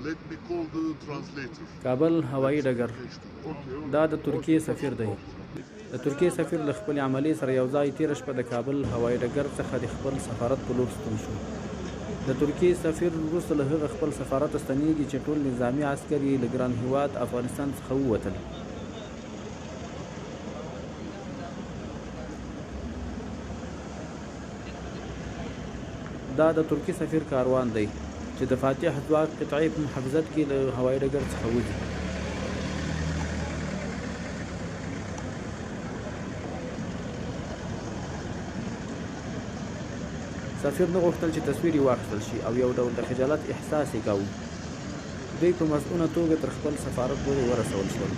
Let me call the translator. کابل هوایي ډګر Okay. دا د ترکیې سفیر دی. د ترکیې سفیر له خپل عملې سره یو ځای تېره شپه د کابل هوایي ډګر څخه د خپل سفارت په لور ستون شو. د ترکیې سفیر وروسته له هغه خپل سفارت ته ستنېږي چې ټول نظامي عسکر یې له ګران هېواد افغانستان څخه ووتل. دا د ترکیې سفیر کاروان دی چې د فاتح ځواک قطعې په محافظت کې له هوایي ډګر څخه وځي. سفیر نه غوښتل چې تصویر یې واخیستل شي او یو ډول د خجالت احساس یې کاوه. دوی په مصئونه توګه تر خپل سفارت پورې ورسول شول.